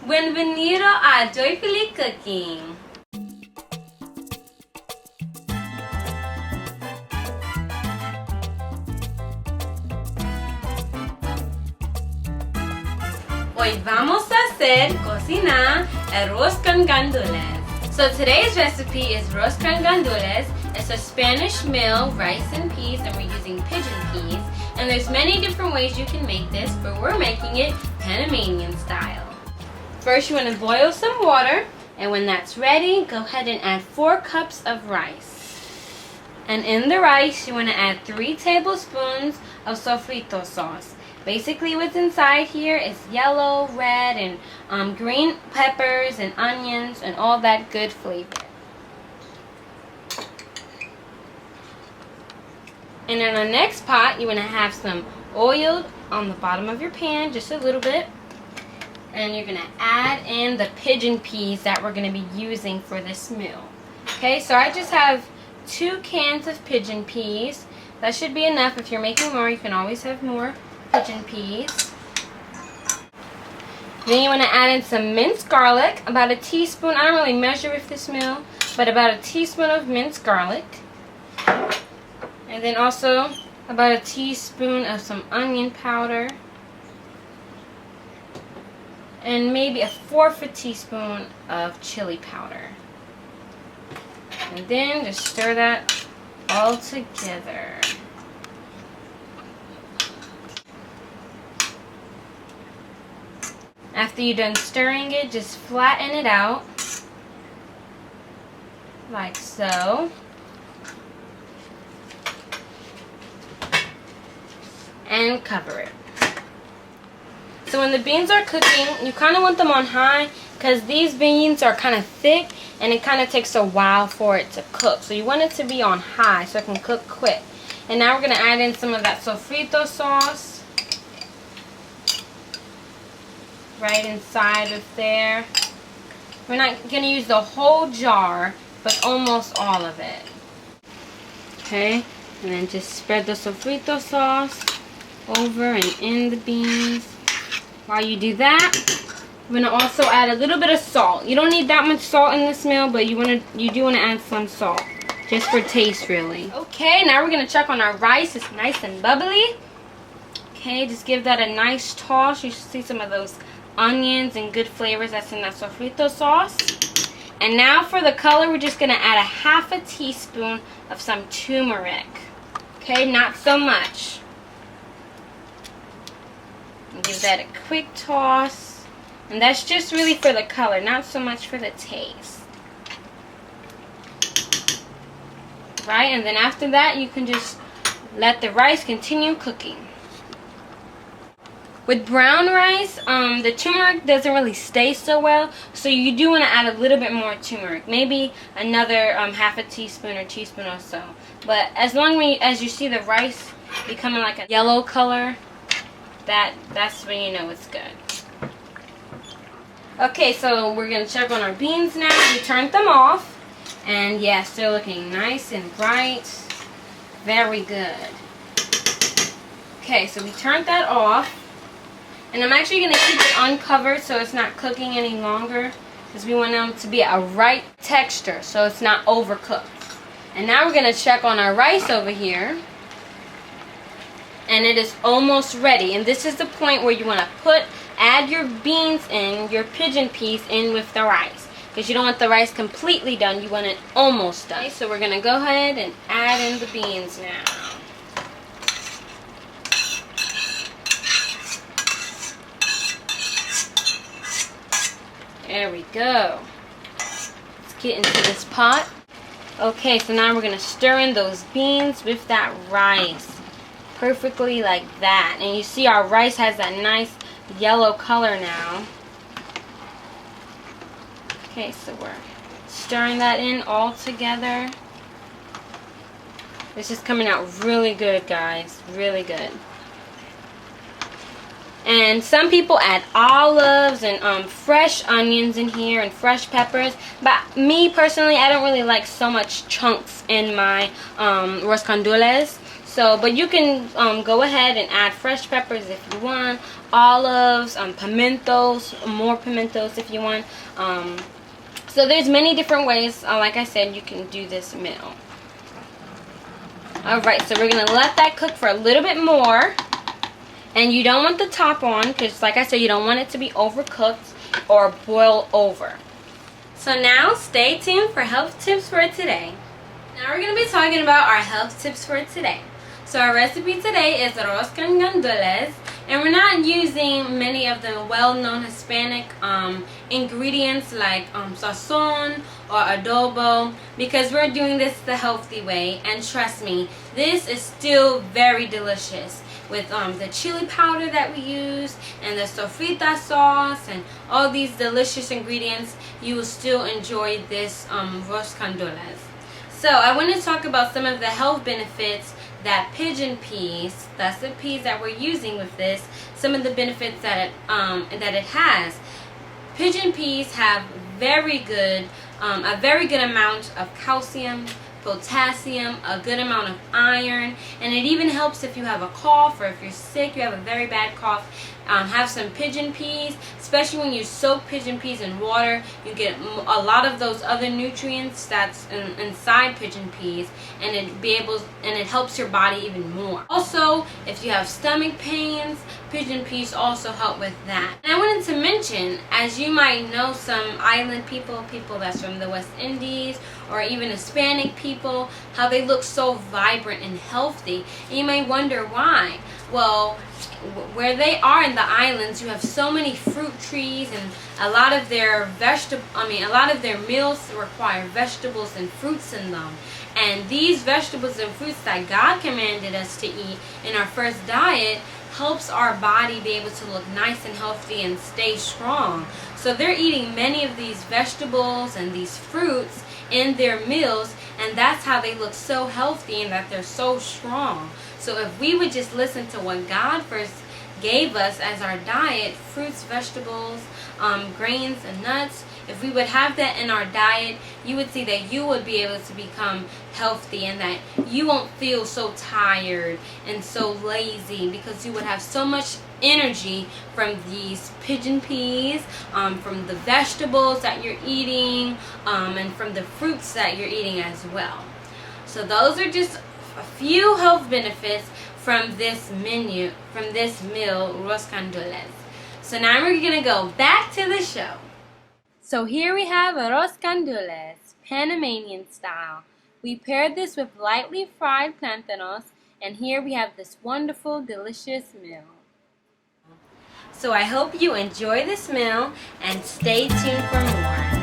Bienvenido a Joyfully Cooking. Hoy vamos a cocinar arroz con gandules. So today's recipe is arroz con gandules. It's a Spanish meal, rice and peas, and we're using pigeon peas. And there's many different ways you can make this, but we're making it Panamanian style. First, you want to boil some water, and when that's ready, go ahead and add 4 cups of rice. And in the rice, you want to add 3 tablespoons of sofrito sauce. Basically, what's inside here is yellow, red, and green peppers and onions and all that good flavor. And in our next pot, you want to have some oil on the bottom of your pan, just a little bit. And you're going to add in the pigeon peas that we're going to be using for this meal. Okay, so I just have 2 cans of pigeon peas. That should be enough. If you're making more, you can always have more pigeon peas. Then you want to add in some minced garlic, about a teaspoon. I don't really measure with this meal, but about a teaspoon of minced garlic. And then also about a teaspoon of some onion powder. And maybe a 1/4 teaspoon of chili powder. And then just stir that all together. After you're done stirring it, just flatten it out like so. And cover it. So when the beans are cooking, you kind of want them on high because these beans are kind of thick and it kind of takes a while for it to cook. So you want it to be on high so it can cook quick. And now we're going to add in some of that sofrito sauce. Right inside of there. We're not going to use the whole jar, but almost all of it. Okay, and then just spread the sofrito sauce over and in the beans. While you do that, we're going to also add a little bit of salt. You don't need that much salt in this meal, but you do want to add some salt, just for taste really. Okay, now we're going to check on our rice. It's nice and bubbly. Okay, just give that a nice toss. You should see some of those onions and good flavors that's in that sofrito sauce. And now for the color, we're just going to add a 1/2 teaspoon of some turmeric. Okay, not so much. And give that a quick toss. And that's just really for the color, not so much for the taste. Right, and then after that, you can just let the rice continue cooking. With brown rice, the turmeric doesn't really stay so well, so you do want to add a little bit more turmeric, maybe another 1/2 teaspoon or teaspoon or so. But as long as you see the rice becoming like a yellow color, that's when you know it's good. Okay, so we're gonna check on our beans now. We turned them off, and yeah, still looking nice and bright. Very good. Okay, so we turned that off. And I'm actually going to keep it uncovered so it's not cooking any longer, because we want them to be a right texture so it's not overcooked. And now we're going to check on our rice over here. And it is almost ready. And this is the point where you want to add your beans in, your pigeon peas in with the rice. Because you don't want the rice completely done, you want it almost done. Okay, so we're going to go ahead and add in the beans now. There we go. Let's get into this pot. Okay, so now we're going to stir in those beans with that rice. Perfectly like that. And you see our rice has that nice yellow color now. Okay, so we're stirring that in all together. This is coming out really good, guys. Really good. And some people add olives and fresh onions in here and fresh peppers. But me personally, I don't really like so much chunks in my arroz con gandules. So, but you can go ahead and add fresh peppers if you want, olives, pimentos, more pimentos if you want. So there's many different ways, like I said, you can do this meal. Alright, so we're going to let that cook for a little bit more. And you don't want the top on, because like I said, you don't want it to be overcooked or boil over. So now, stay tuned for health tips for today. Now we're going to be talking about our health tips for today. So our recipe today is arroz con gandules, and we're not using many of the well-known Hispanic ingredients like sazon or adobo, because we're doing this the healthy way. And trust me, this is still very delicious with the chili powder that we use and the sofrita sauce and all these delicious ingredients. You will still enjoy this arroz con gandules. So I want to talk about some of the health benefits that pigeon peas, that's the peas that we're using with this, some of the benefits that it has. Pigeon peas have a very good amount of calcium, potassium, a good amount of iron, and it even helps if you have a cough or if you're sick, you have a very bad cough. Have some pigeon peas, especially when you soak pigeon peas in water. You get a lot of those other nutrients that's inside pigeon peas, and it helps your body even more. Also, if you have stomach pains, pigeon peas also help with that. And I wanted to mention, as you might know, some island people that's from the West Indies, or even Hispanic people, how they look so vibrant and healthy. And you may wonder why. Well, where they are in the islands, you have so many fruit trees, and a lot of their meals require vegetables and fruits in them. And these vegetables and fruits that God commanded us to eat in our first diet helps our body be able to look nice and healthy and stay strong. So they're eating many of these vegetables and these fruits in their meals, and that's how they look so healthy and that they're so strong. So if we would just listen to what God first gave us as our diet, fruits, vegetables, grains, and nuts, if we would have that in our diet, you would see that you would be able to become healthy, and that you won't feel so tired and so lazy, because you would have so much energy from these pigeon peas, from the vegetables that you're eating, and from the fruits that you're eating as well. So those are just a few health benefits from this meal, arroz con gandules. So now we're going to go back to the show. So here we have arroz con gandules, Panamanian style. We paired this with lightly fried plantanos, and here we have this wonderful, delicious meal. So I hope you enjoy this meal, and stay tuned for more.